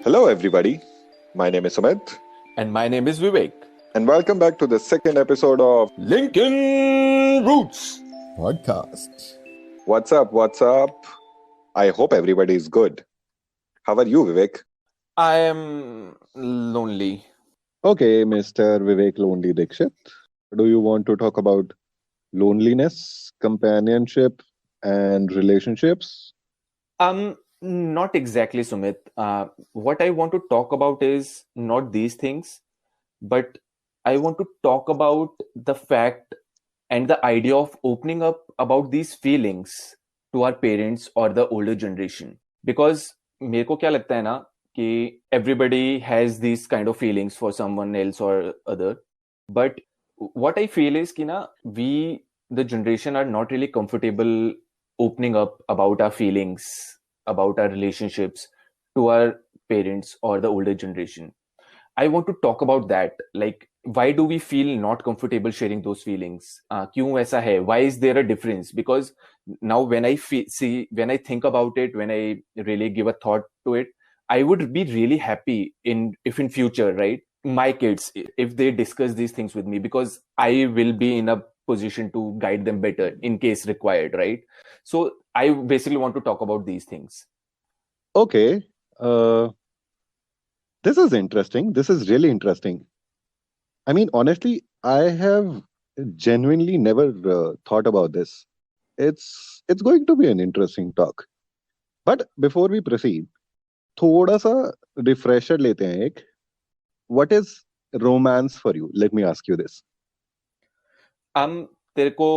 Hello, everybody. My name is Sumit, And my name is Vivek. and welcome back to the second episode of Lincoln Roots. Podcast. What's Up? What's Up? I hope everybody is good. How are you, Vivek? I am lonely. Okay, Mr. Vivek Lonely Dikshit. Do you want to talk about loneliness, companionship, and relationships? Not exactly, Sumit. What I want to talk about is not these things, but I want to talk about the fact and the idea of opening up about these feelings to our parents or the older generation. Because मेरे को क्या लगता है ना कि everybody has these kind of feelings for someone else or other. But what I feel is कि ना we, the generation, are not really comfortable opening up about our feelings, about our relationships to our parents or the older generation. I want to talk about that. Like, why do we feel not comfortable sharing those feelings? क्यों ऐसा है? Why is there a difference? Because now when I when I think about it, when I really give a thought to it, I would be really happy if in future, right, my kids, if they discuss these things with me, because I will be in a position to guide them better in case required, right? So I basically want to talk about these things. Okay, this is interesting. This is really interesting. I mean, honestly, I have genuinely never thought about this. It's going to be an interesting talk. But before we proceed, थोड़ा सा refresher लेते हैं एक. What is romance for you? Let me ask you this. तेरे को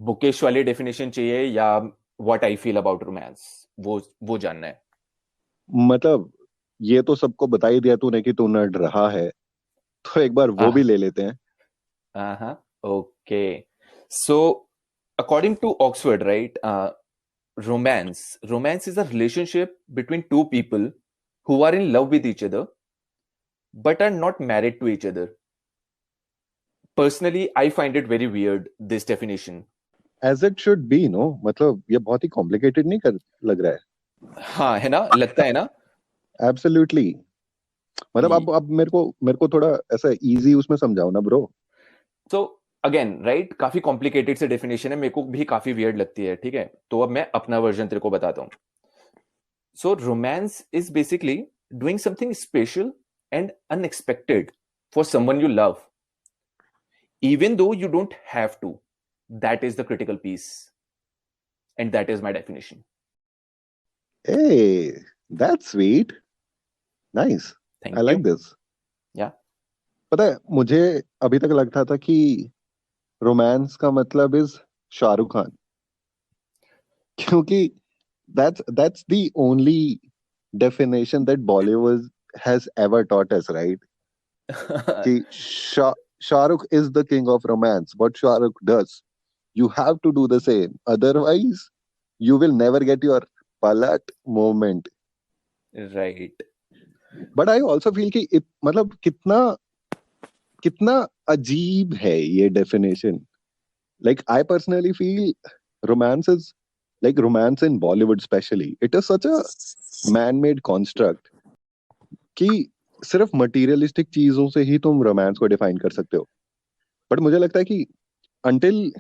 bookish वाली definition चाहिए या what I feel about romance, वो जानना है? मतलब ये तो सबको बता ही दिया तूने कि तू नर्ड रहा है, तो एक बार वो भी ले लेते हैं. Okay, so according to Oxford, right, romance is a relationship between two people who are in love with each other but are not married to each other. Personally, I find it very weird, this definition. As it should be, no? मतलब ये बहुत ही complicated नहीं कर लग रहा है? हाँ, है ना, लगता है ना? Absolutely. मतलब अब मेरे को थोड़ा ऐसा इजी उसमें समझाओ ना ब्रो. So अगेन, राइट, काफी कॉम्प्लिकेटेड से डेफिनेशन है, मेरे को भी काफी वियर्ड लगती है, ठीक है? तो अब मैं अपना वर्जन तेरे को बताता हूँ. So romance is basically doing something special and unexpected for someone you love, even though you don't have to. That is the critical piece, and that is my definition. Hey, that's sweet. Nice. Thank I you. like this. Yeah. पता है, मुझे अभी तक लगता था कि romance का मतलब इज शाहरुख खान, क्योंकि that's the only definition that Bollywood has ever taught us, right? कि Shahrukh is the king of romance. What Shahrukh does, you have to do the same. Otherwise, you will never get your palat moment. Right. But I also feel कि मतलब कितना अजीब है ये definition. Like, I personally feel romance is like romance in Bollywood especially. It is such a man-made construct कि सिर्फ materialistic चीजों से ही तुम रोमांस को डिफाइन कर सकते हो. बट मुझे लगता है कि until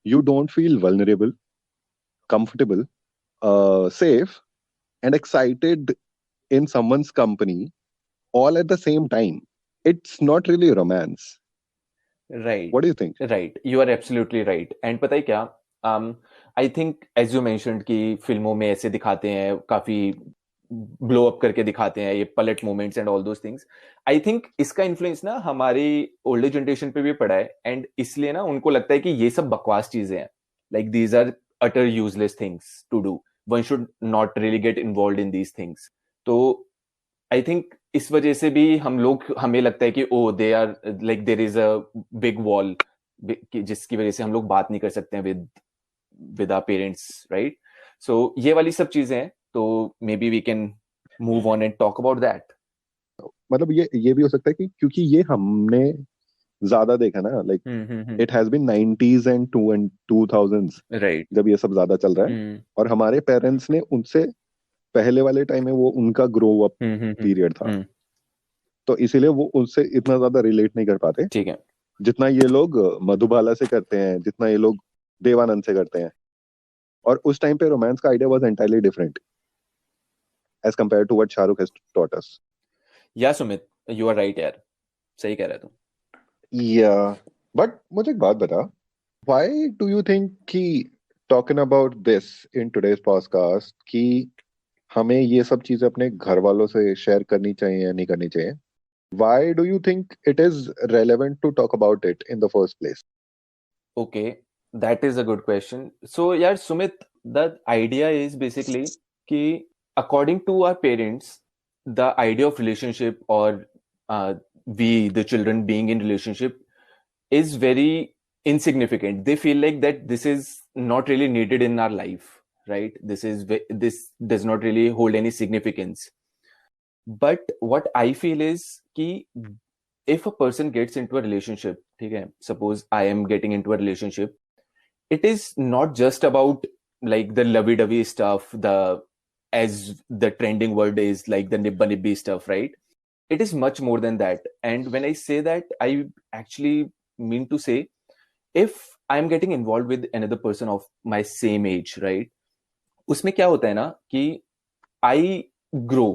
you don't feel vulnerable, comfortable, safe and excited in someone's company all at the same time, it's not really romance. Right. What do you think? Right. You are absolutely right. And पता है क्या? I think as you mentioned कि फिल्मों में ऐसे दिखाते हैं, काफी ब्लो अप करके दिखाते हैं, ये पलट moments and all those things. I think इसका इन्फ्लुएंस ना हमारी ओल्डर जनरेशन पे भी पड़ा है, एंड इसलिए ना उनको लगता है कि ये सब बकवास चीजें हैं. Like these are utter useless things to do. One should not really get involve in these things. तो आई थिंक इस वजह से भी हमें लगता है कि oh they are like there is a big wall, जिसकी वजह से हम लोग बात नहीं कर सकते हैं विद आवर पेरेंट्स, राइट? सो ये वाली सब चीजें हैं. तो maybe we can move on and talk about that. मतलब ये भी हो सकता है कि क्योंकि ये हमने ज्यादा देखा ना, like it has been 90s and 2000s, right, जब ये सब ज्यादा चल रहा है, और हमारे पेरेंट्स ने उनसे पहले वाले टाइम में वो उनका ग्रो अप पीरियड था, तो इसीलिए वो उससे इतना ज्यादा रिलेट नहीं कर पाते ठीक है। जितना ये लोग मधुबाला से करते हैं, जितना ये लोग देवानंद से करते हैं। और उस टाइम पे रोमांस का idea was entirely different as compare to what Shahrukh has taught us. Yeah Sumit, you are right यार, सही कह रहा है तू। या बट मुझे एक बात बता, व्हाई डू यू थिंक कि talking about this in today's podcast कि हमें ये सब चीजें अपने घर वालों से शेयर करनी चाहिए या नहीं करनी चाहिए? Why do you think it is relevant to talk about it in the first place? Okay, that is a good question. So यार Sumit, the idea is basically कि according to our parents, the idea of relationship or we the children being in relationship is very insignificant. They feel like that this is not really needed in our life, right? This does not really hold any significance. But what I feel is कि if a person gets into a relationship, ठीक है, suppose I am getting into a relationship, it is not just about like the lovey-dovey stuff, the as the trending word is like the nibba nibbi stuff, right? It is much more than that. And when I say that, I actually mean to say, if I'm getting involved with another person of my same age, right? उसमें क्या होता है ना कि I grow,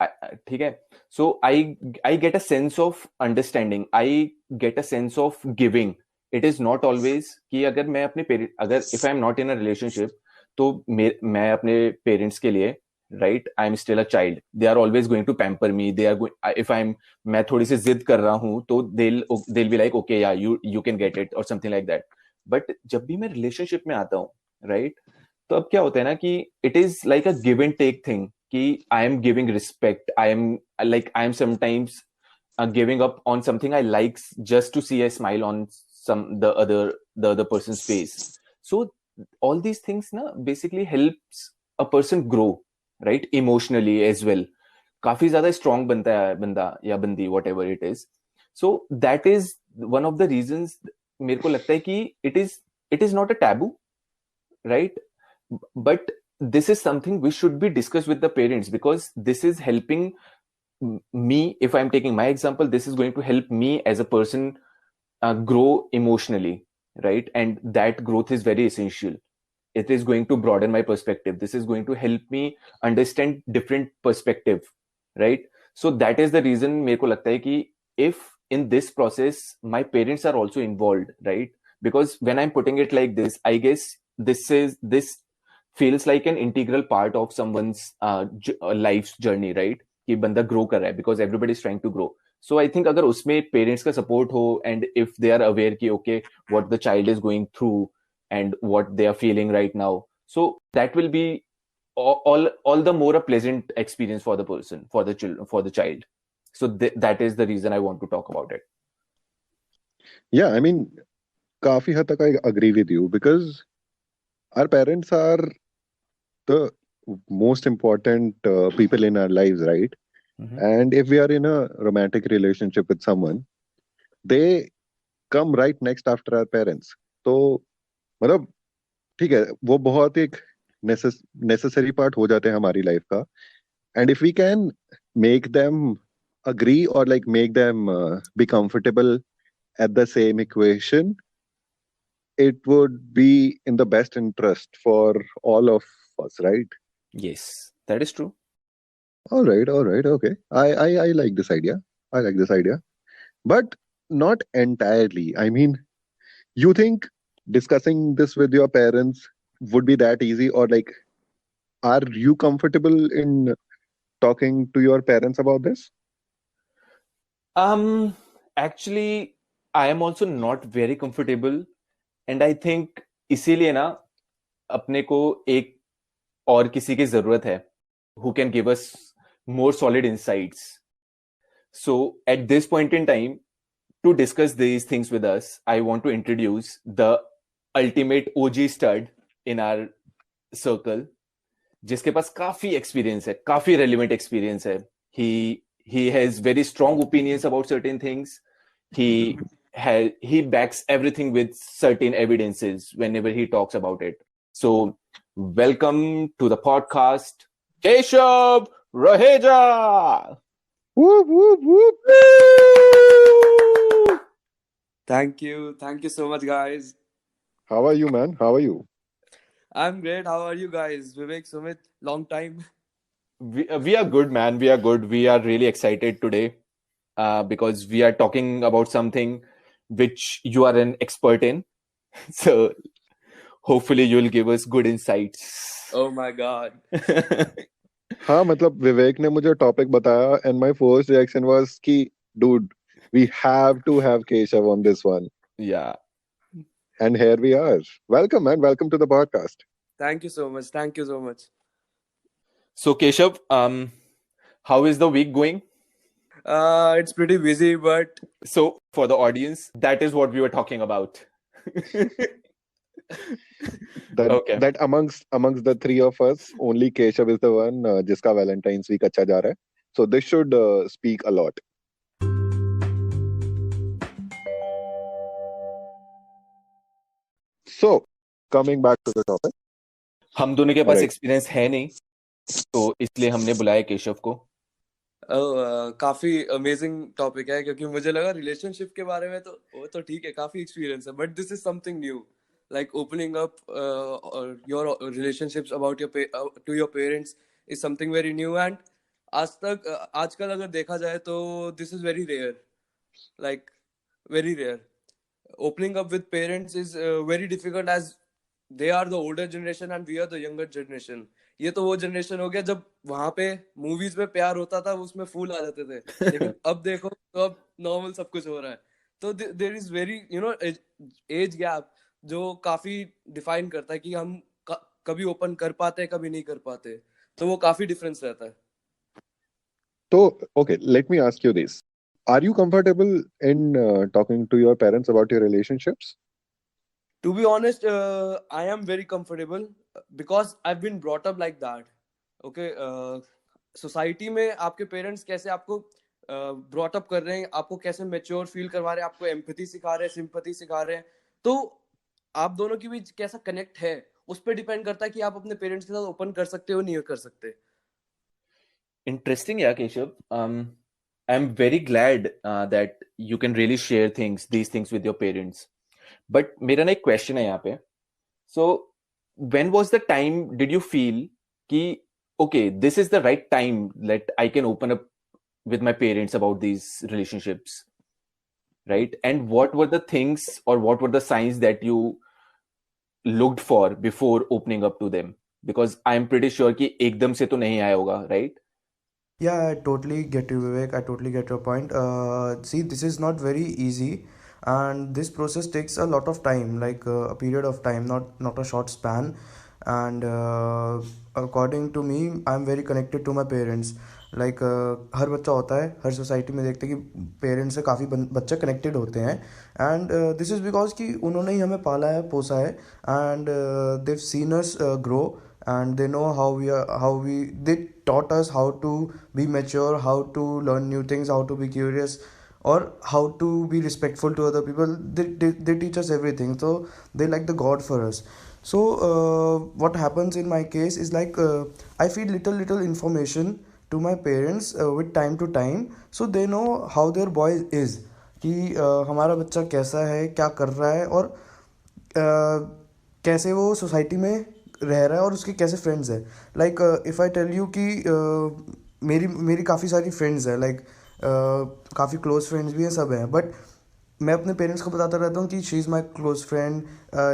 ठीक है, so I get a sense of understanding, I get a sense of giving. It is not always कि अगर मैं अपने पेरेंट, अगर if I am not in a relationship, तो मैं अपने पेरेंट्स के लिए, right, I am still a child, they are always going to pamper me, they are going, if I'm, मैं थोड़ी सी जिद कर रहा हूँ तो they'll be like okay yeah you can get it or something like that. But जब भी मैं रिलेशनशिप में आता हूँ, right, तो अब क्या होता है ना कि it is like a give and take thing, कि I am giving respect, I am sometimes giving up on something I like just to see a smile on the other person's face. So all these things na basically helps a person grow, right, emotionally as well. काफी ज्यादा strong बनता है बंदा या बंदी, whatever it is. So that is one of the reasons मेरे को लगता है कि it is not a taboo, right? But this is something we should be discussed with the parents, because this is helping me. If I'm taking my example, this is going to help me as a person grow emotionally, right? And that growth is very essential. It is going to broaden my perspective. This is going to help me understand different perspective, right? So that is the reason मेरे को लगता है कि if in this process my parents are also involved, right? Because when I'm putting it like this, I guess this feels like an integral part of someone's life's journey, right? कि बंदा grow कर रहा है, because everybody is trying to grow. So I think अगर उसमें parents का support हो, and if they are aware कि okay what the child is going through and what they are feeling right now, so that will be all the more a pleasant experience for the person, for the children, for the child. So that is the reason I want to talk about it. Yeah, I mean, काफी हद तक I agree with you because our parents are the most important people in our lives, right? And if we are in a romantic relationship with someone, they come right next after our parents. तो मतलब ठीक है, वो बहुत एक necessary part हो जाते हैं हमारी लाइफ का. And if we can make them agree or like make them be comfortable at the same equation, it would be in the best interest for all of us, right? Yes, that is true. All right, okay. I like this idea. I like this idea, but not entirely. I mean, you think discussing this with your parents would be that easy, or like, are you comfortable in talking to your parents about this? Actually, I am also not very comfortable, and I think इसीलिए ना अपने को एक और किसी की जरूरत है who can give us more solid insights. So at this point in time, to discuss these things with us, I want to introduce the ultimate OG stud in our circle, जिसके पास काफी एक्सपीरियंस है, काफी relevant experience है. He has very strong opinions about certain things. He backs everything with certain evidences whenever he talks about it. So welcome to the podcast, Keshav Raheja. Whoop, whoop, whoop. Thank you so much, guys. How are you, man? How are you? I'm great. How are you guys? Vivek, Sumit, long time. We are good, man. We are good. We are really excited today because we are talking about something which you are an expert in. So hopefully you'll give us good insights. Oh my God. हाँ मतलब विवेक ने मुझे topic बताया and my first reaction was कि dude, we have to have Keshav on this one. Yeah. And here we are. Welcome, man. Welcome to the podcast. Thank you so much. Thank you so much. So Keshav, how is the week going? It's pretty busy, but So for the audience, that is what we were talking about. Okay. That amongst the three of us, only Keshav is the one जिसका Valentine's week अच्छा जा रहा है. So this should speak a lot. So coming back to the topic. हम दोनों के पास Right. Experience है नहीं, तो इसलिए हमने बुलाया केशव को. काफी अमेजिंग टॉपिक है क्योंकि मुझे लगा रिलेशनशिप के बारे में तो वो तो ठीक है, काफी एक्सपीरियंस है, but this is something new, like opening up your relationships about to your parents is something very new. And आजकल अगर देखा जाए तो this is very rare, like very rare. Opening up with parents is very difficult as they are the older generation and we are the younger generation. ये तो वो generation हो गया जब वहां पे मूवीज में प्यार होता था उसमें फूल आ जाते थे, लेकिन अब देखो तो अब नॉर्मल सब कुछ हो रहा है. तो there is very age gap जो काफी डिफाइन करता है कि हम कभी ओपन कर पाते हैं कभी नहीं कर पाते, तो वो काफी डिफरेंस रहता है. So okay, let me ask you this. Are you comfortable in talking to your parents about your relationships? To be honest, I am very comfortable because I've been brought up like that. Okay, society में आपके parents कैसे आपको brought up कर रहे हैं, आपको कैसे mature feel करवा रहे हैं, आपको एम्पैथी सिखा रहे हैं, सिंपैथी सिखा रहे हैं, तो आप दोनों के बीच कैसा कनेक्ट है उस पर डिपेंड करता है कि आप अपने पेरेंट्स के साथ ओपन कर सकते हो नहीं कर सकते. Interesting, yeah, Keshav. I'm very glad that you can really share these things with your parents. But मेरा ना एक question है यहाँ पे. So when was the time did you feel कि okay, this is the right time that I can open up with my parents about these relationships, right? And what were the things or what were the signs that you looked for before opening up to them? Because I'm pretty sure कि एकदम से तो नहीं आया होगा, right? Yeah, I totally get you, Vivek. I totally get your point. See, this is not very easy, and this process takes a lot of time, like a period of time, not a short span. And according to me, I'm very connected to my parents. Like हर बच्चा होता है, हर society में देखते हैं कि parents से काफ़ी बच्चे कनेक्टेड होते हैं. एंड दिस इज़ बिकॉज कि उन्होंने ही हमें पाला है, पोसा है, and they've seen us grow, and they know they taught us how to be mature, how to learn new things, how to be curious, or how to be respectful to other people. They teach us everything, so they like the god for us. So what happens in my case is like I feed little information to my parents with time to time, so they know how their boy is, कि हमारा बच्चा कैसा है, क्या कर रहा है, और कैसे वो सोसाइटी में रह रहा है और उसके कैसे फ्रेंड्स है. Like if I tell you कि मेरी काफ़ी सारी फ्रेंड्स हैं, लाइक काफ़ी क्लोज फ्रेंड्स भी हैं, सब हैं, बट मैं अपने पेरेंट्स को बताता रहता हूँ कि she is my close friend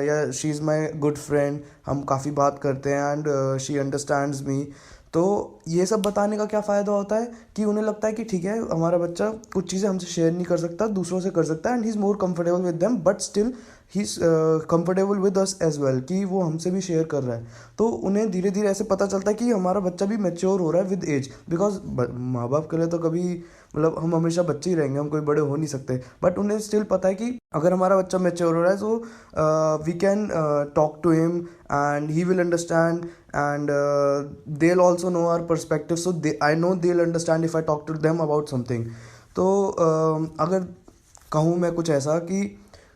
या she is my good friend, हम काफ़ी बात करते हैं एंड शी अंडरस्टैंड्स मी. तो ये सब बताने का क्या फ़ायदा होता है कि उन्हें लगता है कि ठीक है, हमारा बच्चा कुछ चीज़ें हमसे शेयर नहीं कर सकता, दूसरों से कर सकता है, and he is more comfortable with them, but still he is comfortable with us as well, कि वो हमसे भी शेयर कर रहा है. तो उन्हें धीरे धीरे ऐसे पता चलता है कि हमारा बच्चा भी मैच्योर हो रहा है विद एज. बिकॉज माँ बाप के लिए तो कभी मतलब हम हमेशा बच्चे ही रहेंगे, हम कोई बड़े हो नहीं सकते, बट उन्हें स्टिल पता है कि अगर हमारा बच्चा मैच्योर हो रहा है तो we can talk to him and he will understand, and they'll also know our perspective, so I know they'll understand if I talk to them about something. तो अगर कहूँ मैं कुछ ऐसा कि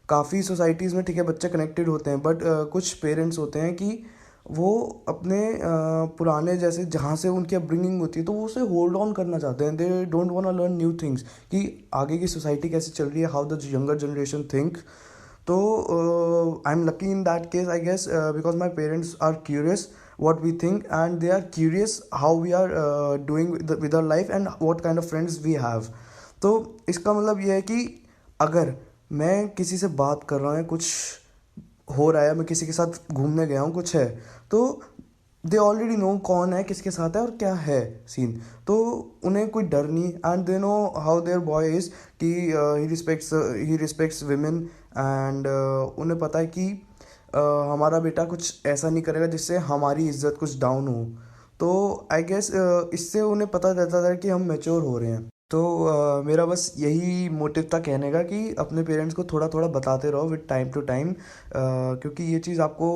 काफ़ी सोसाइटीज़ में ठीक है बच्चे कनेक्टेड होते हैं, बट कुछ पेरेंट्स होते हैं कि वो अपने पुराने जैसे जहाँ से उनकी अपब्रिंगिंग होती है तो वो उसे होल्ड ऑन करना चाहते हैं, they don't want to learn new things कि आगे की सोसाइटी कैसे चल रही है, how the younger generation think. तो I am lucky in that case I guess, because my parents are curious what we think and they are curious how we are doing with our life and what kind of friends we have। तो इसका मतलब ये है कि अगर मैं किसी से बात कर रहा हूँ, कुछ हो रहा है, मैं किसी के साथ घूमने गया हूँ, कुछ है, तो दे ऑलरेडी नो कौन है, किसके साथ है और क्या है सीन। तो उन्हें कोई डर नहीं, and they know how their boy is कि ही रिस्पेक्ट्स विमेन, एंड उन्हें पता है कि हमारा बेटा कुछ ऐसा नहीं करेगा जिससे हमारी इज्जत कुछ डाउन हो। तो आई गेस इससे उन्हें पता रहता था कि हम मैच्योर हो रहे हैं। तो मेरा बस यही मोटिव था कहने का कि अपने पेरेंट्स को थोड़ा थोड़ा बताते रहो विद टाइम टू टाइम, क्योंकि ये चीज़ आपको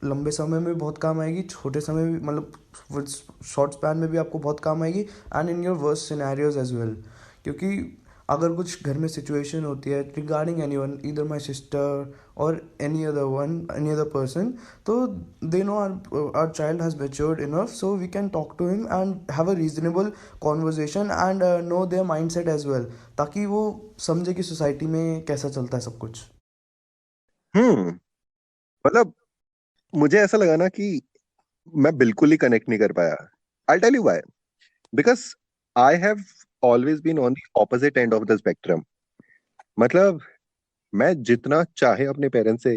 लंबे समय में भी बहुत काम आएगी, छोटे समय में भी, मतलब शॉर्ट स्पैन में भी आपको बहुत काम आएगी, and in your worst scenarios as well. क्योंकि अगर कुछ घर में सिचुएशन होती है रिगार्डिंग एनी वन, इधर माई सिस्टर और एनी अदर पर्सन, तो they know our child has matured enough, so we can talk to him and have a reasonable conversation and know their mind set as well, ताकि वो समझे कि society में कैसा चलता है सब कुछ। मतलब मुझे ऐसा लगा ना कि मैं बिल्कुल ही कनेक्ट नहीं कर पाया। I tell you why, because I have always been on the opposite end of the spectrum. मतलब मैं जितना चाहे अपने पेरेंट्स से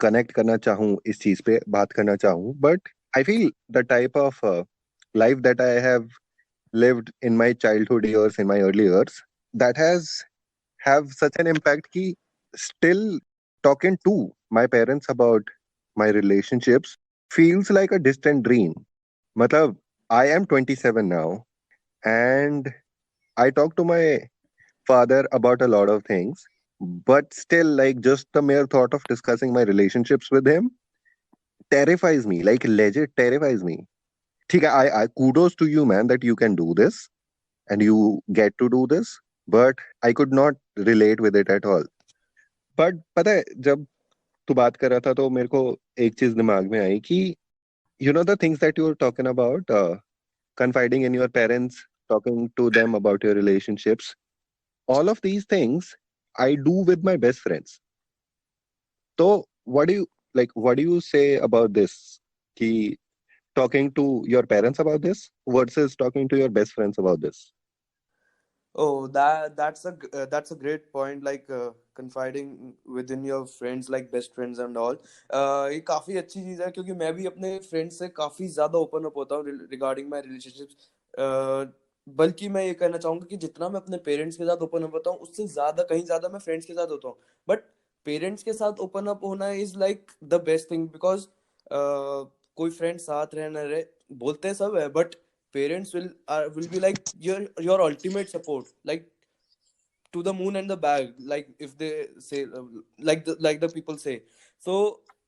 कनेक्ट करना चाहूँ, इस चीज पे बात करना चाहूँ, but I feel the type of life that I have lived in my childhood years, in my early years, that has have such an impact ki still talking to my parents about my relationships feels like a distant dream. Matlab, I am 27 now, and I talk to my father about a lot of things, but still, like, just the mere thought of discussing my relationships with him terrifies me, like legit terrifies me. ठीक है, I kudos to you, man, that you can do this and you get to do this, but I could not relate with it at all. But पता है, जब तू बात कर रहा था तो मेरे को एक चीज दिमाग में आई कि you know the things that you were talking about, confiding in your parents, talking to them about your relationships, all of these things I do with my best friends. So what do you say about this, कि talking to your parents about this versus talking to your best friends about this? Oh, that's a great point. Like confiding within your friends, like best friends and all. ये काफी अच्छी चीज है क्योंकि मैं भी अपने फ्रेंड्स से काफी ज्यादा ओपन अप होता हूँ रिगार्डिंग माय रिलेशनशिप्स। बल्कि मैं ये कहना चाहूंगा कि जितना मैं अपने पेरेंट्स के साथ ओपन अप होता हूँ उससे ज्यादा कहीं ज्यादा मैं फ्रेंड्स के साथ होता हूँ। बट पेरेंट्स के साथ ओपन अप होना is like the best thing, because कोई फ्रेंड साथ रहना रहे बोलते सब है, but parents will be like your ultimate support, like to the moon and the back, like if they say like the people say. So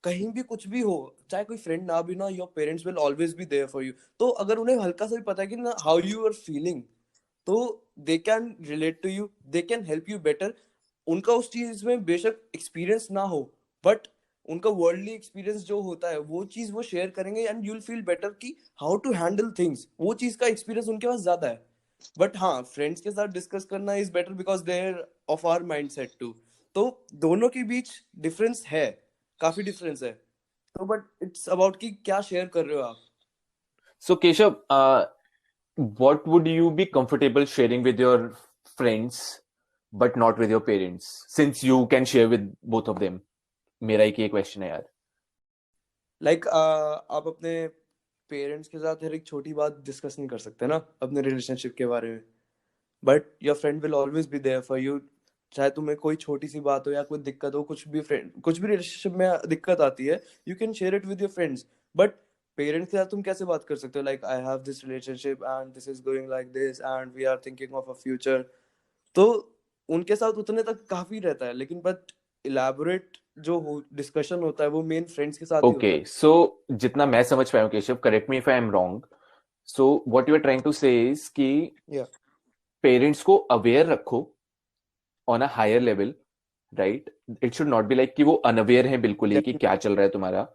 कहीं भी कुछ भी हो, चाहे कोई फ्रेंड ना भी ना, your parents will always be there for you. तो अगर उन्हें हल्का सा भी पता है कि ना हाउ यू आर फीलिंग, तो they can relate to you, they can help you better. उनका उस चीज में बेशक एक्सपीरियंस ना हो, बट उनका वर्ल्डली एक्सपीरियंस जो होता है वो चीज वो शेयर करेंगे and you will feel better कि हाउ टू हैंडल थिंग्स। वो चीज का एक्सपीरियंस उनके पास ज्यादा है। बट हाँ, फ्रेंड्स के साथ डिस्कस करना is better because they're of our mindset too. तो दोनों के बीच डिफरेंस है, काफी डिफरेंस है। तो बट इट्स अबाउट कि क्या शेयर कर रहे हो आप। So, Keshav, what would you be comfortable sharing with your friends, but not with your parents, since you can share with both of them? मेरा एक ये क्वेश्चन है यार। लाइक आप अपने पेरेंट्स के साथ हर एक छोटी बात डिस्कस नहीं कर सकते ना अपने रिलेशनशिप के बारे में, but your friend will always be there for you. चाहे तुम्हें कोई छोटी सी बात हो या कोई दिक्कत हो, कुछ भी रिलेशनशिप में दिक्कत आती है, you can share it with your friends. But parents के साथ तुम कैसे बात कर सकते हो, like I have this relationship and this is going like this and we are thinking of a future. तो उनके साथ उतने तक काफी रहता है, लेकिन बट इलैबोरेट जो डिस्कशन होता है वो मेन फ्रेंड्स के साथ ही होता Okay, है। so जितना मैं समझ पाया हूँ Keshav, correct me if I am wrong, so what you are trying to say is कि या पेरेंट्स को अवेयर रखो on a higher level, right? It should not be like कि वो अनअवेयर है बिल्कुल ही कि क्या चल रहा है तुम्हारा,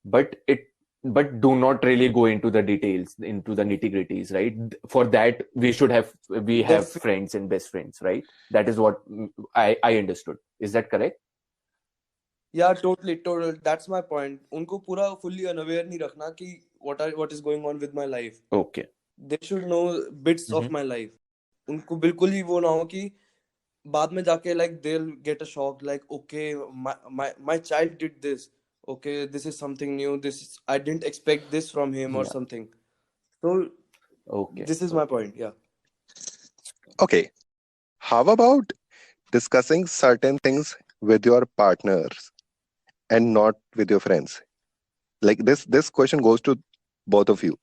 but it but do not really go into the details, into the nitty-gritties, right? For that we have Definitely. friends and best friends, right? That is what I understood. Is that correct? Yeah, totally, total. That's my point. उनको पूरा fully unaware नहीं रखना कि what is going on with my life. Okay. They should know bits of my life. उनको बिल्कुल ही वो ना हो कि बाद में जाके like they'll get a shock like okay my child did this. Okay, this is something new. I didn't expect this from him or Yeah. something. So Okay. this is my point. Yeah. Okay. How about discussing certain things with your partners and not with your friends? Like this question goes to both of you.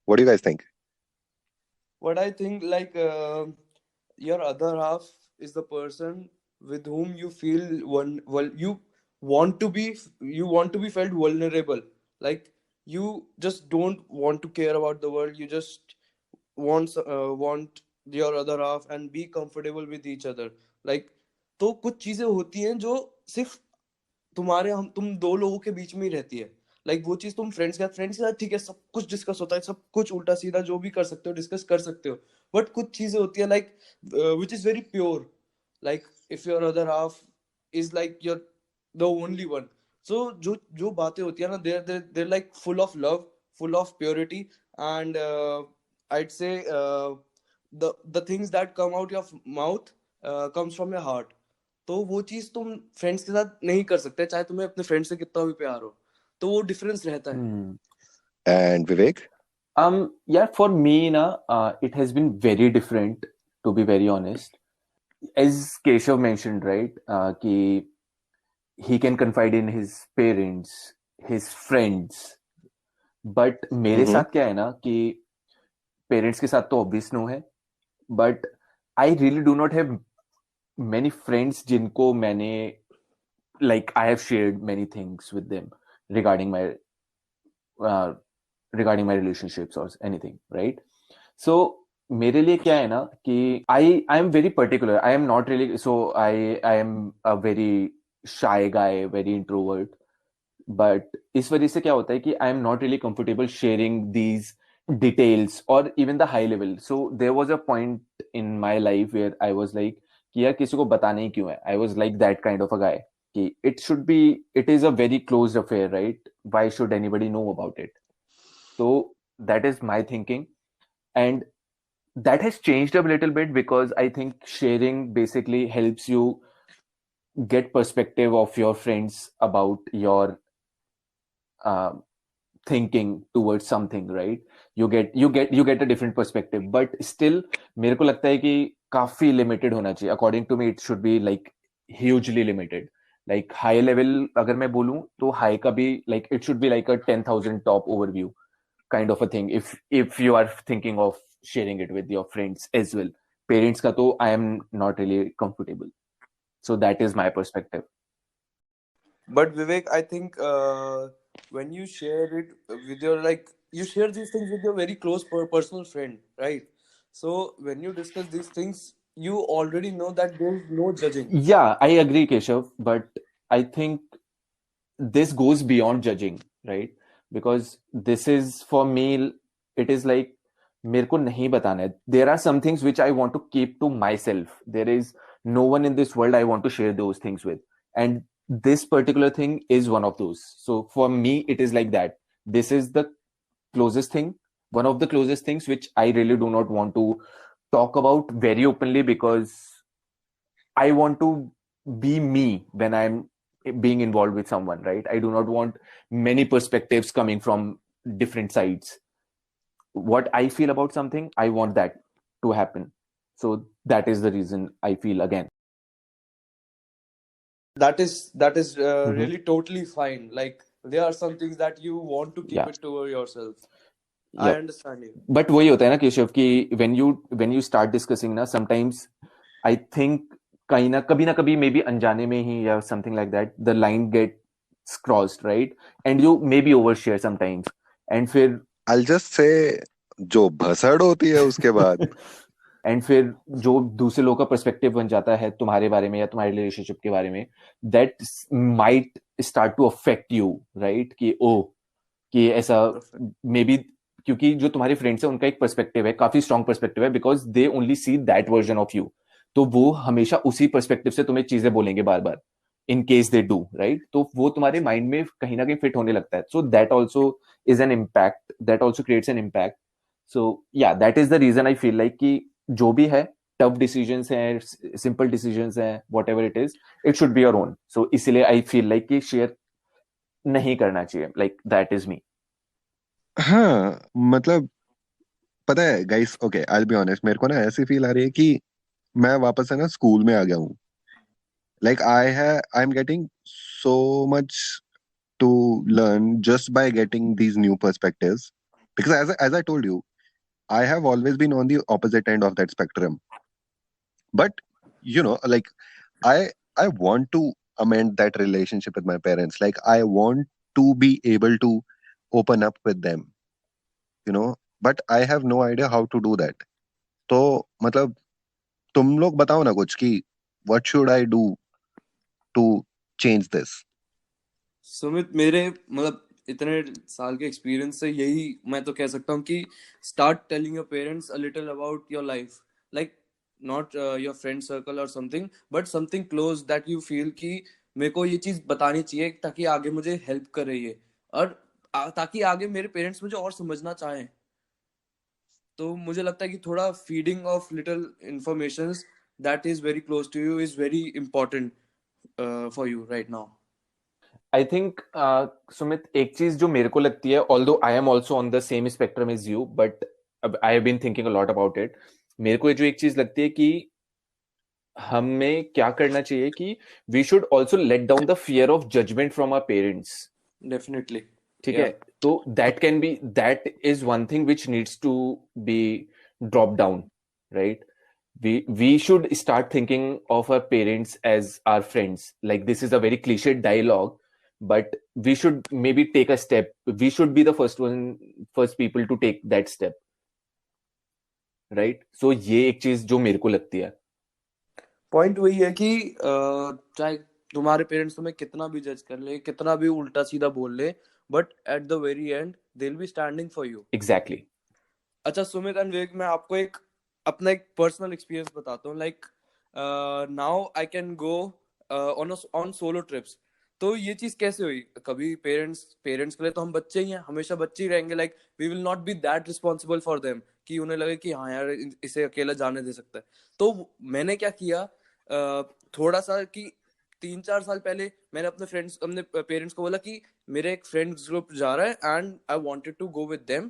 What do you guys think? What I think like your other half is the person with whom you feel you want to be felt vulnerable. Like you just don't want to care about the world. You just want your other half and be comfortable with each other. Like तो कुछ चीजें होती हैं जो सिर्फ तुम दो लोगों के बीच में ही रहती है. लाइक वो चीज तुम फ्रेंड्स के साथ ठीक है, सब कुछ डिस्कस होता है, सब कुछ उल्टा सीधा जो भी कर सकते हो डिस्कस कर सकते हो. बट कुछ चीजें होती है like which is very pure. Like if your other half is like your the only one. So जो बातें होती है ना, there like full of love, full of purity, and I'd say the things that come out your mouth comes from your heart. तो वो चीज तुम friends के साथ नहीं कर सकते, चाहे तुम्हें अपने फ्रेंड से कितना भी प्यार हो. तो वो डिफरेंस रहता है. And Vivek? Yeah, for me it has been very different, to be very honest. As Keshav mentioned, right, कि he can confide in his parents, his friends, but मेरे Mhm. साथ क्या है ना कि पेरेंट्स के साथ तो ऑब्वियस नो है, but I really do not have many friends जिनको मैंने like I have shared many things with them regarding my relationships or anything, right? So मेरे लिए क्या है ना कि I am very particular. I am not really, so I am a very shy guy, very introvert. But इस वजह से क्या होता है कि I am not really comfortable sharing these details or even the high level. So there was a point in my life where I was like कि यार किसी को बताना ही क्यों है. I was like that kind of a guy कि it is a very closed affair, right? Why should anybody know about it? So that is my thinking, and that has changed a little bit because I think sharing basically helps you get perspective of your friends about your thinking towards something, right? You get a different perspective, but still मेरे को लगता है कि काफी limited होना चाहिए. According to me, it should be like hugely limited. Like high level अगर मैं बोलूं तो high का भी like it should be like a 10,000 top overview kind of a thing if you are thinking of sharing it with your friends as well. Parents का तो I am not really comfortable. So that is my perspective. But Vivek, I think when you share it with your you share these things with your very close personal friend, right? So when you discuss these things, you already know that there is no judging. Yeah, I agree, Keshav, but I think this goes beyond judging, right? Because this is for me, it is like मेरे को नहीं बताना है. There are some things which I want to keep to myself. There is no one in this world I want to share those things with, and this particular thing is one of those. So for me, it is like that. This is the closest thing, one of the closest things which I really do not want to talk about very openly because I want to be me when I'm being involved with someone, right? I do not want many perspectives coming from different sides. What I feel about something, I want that to happen. So that is the reason I feel again. That is really totally fine. Like there are some things that you want to keep Yeah. it to yourself. Yep. I understand you. But वही होता है ना केशव कि when you start discussing ना, sometimes I think कहीं ना कभी maybe अनजाने में ही या something like that, the line gets crossed, right? And you maybe overshare sometimes, and फिर I'll just say जो भसड़ होती है उसके बाद एंड फिर जो दूसरे लोगों का पर्सपेक्टिव बन जाता है तुम्हारे बारे में या तुम्हारे रिलेशनशिप के बारे में, that might start to affect you, right? कि ओ कि ऐसा Perfect. मे बी, क्योंकि जो तुम्हारे फ्रेंड्स है उनका एक पर्सपेक्टिव है, काफी स्ट्रॉन्ग पर्सपेक्टिव है, because they only see that version of you, तो वो हमेशा उसी पर्सपेक्टिव से तुम्हें चीजें बोलेंगे बार बार, in case they do right, तो वो तुम्हारे माइंड में कहीं ना कहीं फिट होने लगता है, so that also is an impact, that also creates an impact. So yeah that is the reason I feel like कि जो भी है टफ डिसीजंस हैं, सिंपल डिसीजंस हैं, whatever it is, it should be your own. So इसीलिए I feel like कि share नहीं करना चाहिए, लाइक दैट इज मी. हाँ मतलब पता है guys, okay I will be honest, मेरे को ना ऐसी फील आ रही है कि मैं वापस है ना स्कूल में आ गया हूँ. Like I am getting so much to learn just by getting these new perspectives, because as I told you, I have always been on the opposite end of that spectrum. But like I want to amend that relationship with my parents. Like I want to be able to open up with them, but I have no idea how to do that. तो मतलब तुम लोग बताओ ना कुछ कि what should I do to change this? Sumit, मेरे मतलब इतने साल के एक्सपीरियंस से यही मैं तो कह सकता हूँ कि start telling your parents a little about your life, like not your friend circle और something, but something close that you feel कि मेरे को ये चीज बतानी चाहिए ताकि आगे मुझे हेल्प करे ये, और ताकि आगे मेरे पेरेंट्स मुझे और समझना चाहें. तो मुझे लगता है कि थोड़ा feeding of little information that is very close to you is very important for you right now. I think Sumit, एक चीज जो मेरे को लगती है, although I am also on the same spectrum as you, but I have been thinking a lot about it. मेरे को जो एक चीज लगती है कि हमें क्या करना चाहिए कि we should also let down the fear of judgement from our parents. Definitely. ठीक है, तो that can be, that is one thing which needs to be drop down, right? We should start thinking of our parents as our friends. Like, this is a very cliched dialogue, but we should maybe take a step. We should be the first people to take that step, right? So ये एक चीज जो मेरे को लगती है. Point वही है कि चाहे तुम्हारे पेरेंट्स तुम्हें कितना भी जज कर ले, कितना भी उल्टा सीधा बोल ले, but at the very and they will B standing for you. Exactly. अच्छा सुमित एंड विवेक, मैं आपको अपना एक पर्सनल एक्सपीरियंस बताता हूँ. Like now I can go on solo trips. तो ये चीज कैसे हुई? कभी पेरेंट्स के लिए तो हम बच्चे ही हैं, हमेशा बच्चे ही रहेंगे. Like we will not be that responsible for them कि उन्हें लगे कि हाँ यार इसे अकेला जाने दे सकता है. तो मैंने क्या किया, थोड़ा सा कि 3-4 साल पहले मैंने अपने पेरेंट्स को बोला कि मेरे एक फ्रेंड्स ग्रुप जा रहा है and I wanted to go with them.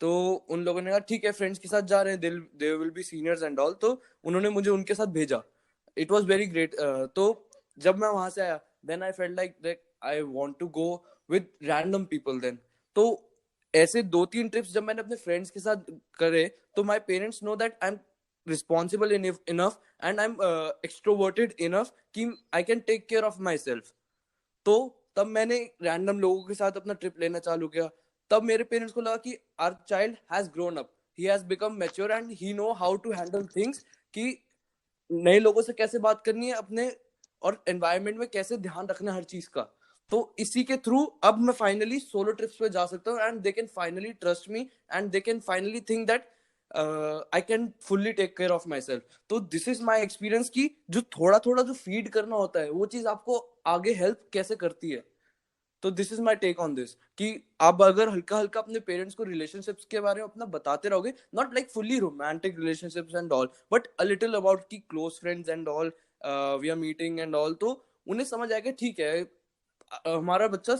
तो उन लोगों ने कहा ठीक है, फ्रेंड्स के साथ जा रहे हैं, they will be seniors and all. तो उन्होंने मुझे उनके साथ भेजा. It was very great. तो जब मैं वहां से आया, then I felt like I want to go with random people then. तो ऐसे 2-3 ट्रिप्स जब मैंने अपने फ्रेंड्स के साथ करे, तो my parents know that I am responsible enough and I am extroverted enough कि I can take care of myself. तो तब मैंने रैंडम लोगों के साथ अपना ट्रिप लेना चालू किया. तब मेरे पेरेंट्स को लगा कि our child has grown up, he has become mature and he know how to handle things, कि नए लोगों से कैसे बात करनी है, अपने और एनवायरनमेंट में कैसे ध्यान रखना है हर चीज का. तो इसी के थ्रू अब मैं फाइनली सोलो ट्रिप्स पे जा सकता हूँ and they can finally trust me and they can finally think that I can fully take care of myself. तो दिस इज माई एक्सपीरियंस कि जो थोड़ा थोड़ा जो फीड करना होता है वो चीज आपको आगे हेल्प कैसे करती है. तो this is my take on this कि आप अगर हल्का हल्का अपने पेरेंट्स को रिलेशनशिप्स के बारे में अपना बताते रहोगे, not like fully romantic relationships and all, but a little about की close friends and all, we are meeting and all, तो उन्हें समझ आएगा ठीक है हमारा बच्चा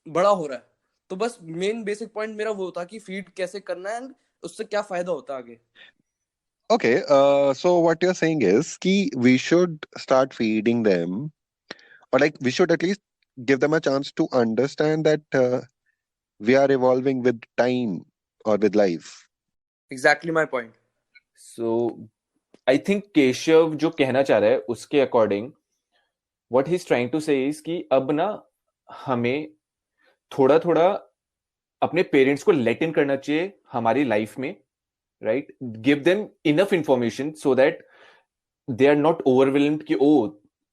बड़ा हो रहा है. तो बस मेन बेसिक पॉइंट मेरा वो था कि फीड कैसे करना है एंड उससे क्या फायदा होता है आगे. Okay, so what you're saying is कि we should start feeding them, or like we should at least give them a chance to understand that we are evolving with time or with life. Exactly my point. So I think Keshav जो कहना चाह रहा है उसके according what he's trying to say is कि अब ना हमें थोड़ा थोड़ा अपने पेरेंट्स को लेट इन करना चाहिए हमारी लाइफ में, right? Give them enough information so that they are not overwhelmed कि ओ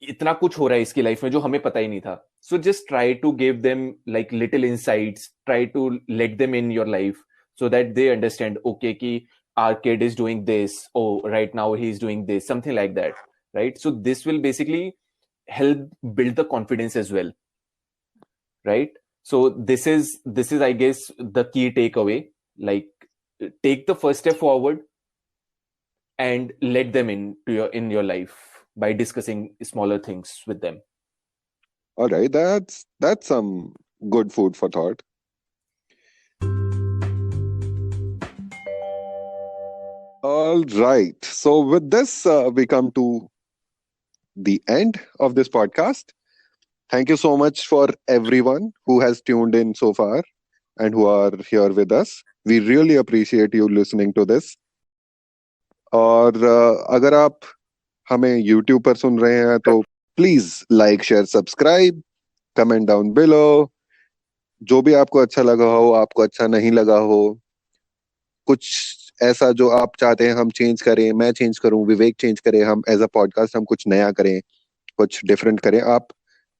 इतना कुछ हो रहा है इसकी लाइफ में जो हमें पता ही नहीं था. So just try to give them like little insights, try to let them in your life so that they understand, okay, ki our kid is doing this, oh right now he is doing this, something like that, right? So this will basically help build the confidence as well, right? So this is I guess the key takeaway. Like, take the first step forward and let them in your life by discussing smaller things with them. All right, that's some good food for thought. All right. So with this, we come to the end of this podcast. Thank you so much for everyone who has tuned in so far and who are here with us. We really appreciate you listening to this. और अगर आप हमें YouTube पर सुन रहे हैं तो please like share subscribe comment down below. जो भी आपको अच्छा लगा हो, आपको अच्छा नहीं लगा हो, कुछ ऐसा जो आप चाहते हैं हम चेंज करें, मैं चेंज करूं, विवेक चेंज करे, हम एज अ पॉडकास्ट हम कुछ नया करें, कुछ डिफरेंट करें, आप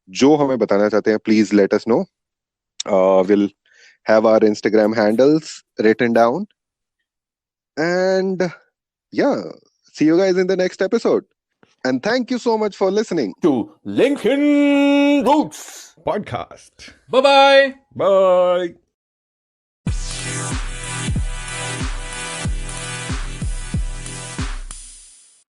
जो हमें बताना चाहते हैं please let us know. Will have our Instagram handles written down. And yeah, see you guys in the next episode. And thank you so much for listening to Lincoln Roots podcast. Bye bye. Bye.